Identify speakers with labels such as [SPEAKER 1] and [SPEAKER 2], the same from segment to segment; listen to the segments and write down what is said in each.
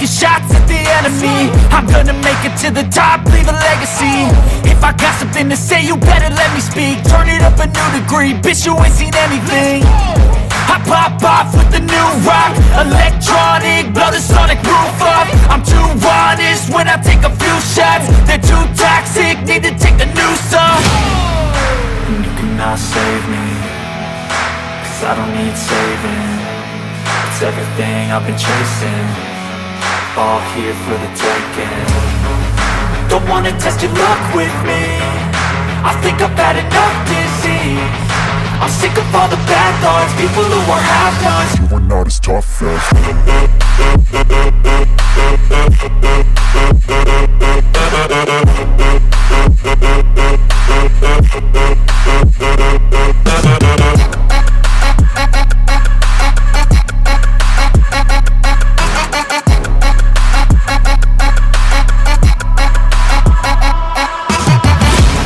[SPEAKER 1] taking shots at the enemy. I'm gonna make it to the top, leave a legacy. If I got something to say, you better let me speak. Turn it up a new degree, bitch, you ain't seen anything. I pop off with the new rock, electronic, blow the sonic roof up. I'm too honest when I take a few shots. They're too toxic, need to take the noose off. And you cannot save me, cause I don't need saving. It's everything I've been chasing, all here for the taking. Don't wanna test your luck with me, I think I've had enough disease. I'm sick of all the bad thoughts, people who are half-nots.
[SPEAKER 2] You are not as tough as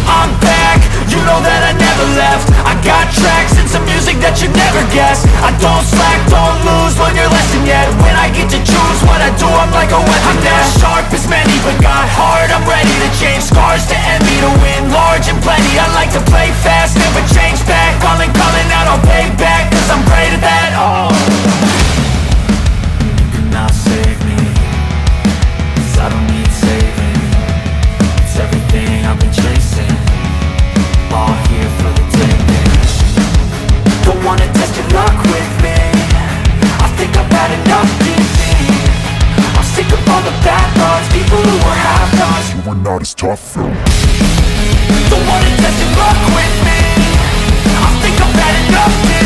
[SPEAKER 1] I'm back, you know that I never left. I got tracks and some music that you never guess. I don't slack, don't lose, learn your lesson yet. When I get to choose what I do, I'm like a weapon. I'm not sharp as many, but got heart. I'm ready to change scars to envy, to win large and plenty. I like to play fast, never change back. Calling out, I'll pay back, cause I'm great at that. Oh, you cannot save me, cause I don't need saving. It's everything I've been chasing, all here for the taking. Don't wanna test your luck with me, I think I've had enough disease. I'm sick of all the bad thoughts, people who are half-nots.
[SPEAKER 2] you are not as tough though.
[SPEAKER 1] Don't wanna test your luck with me, I think I've had enough disease.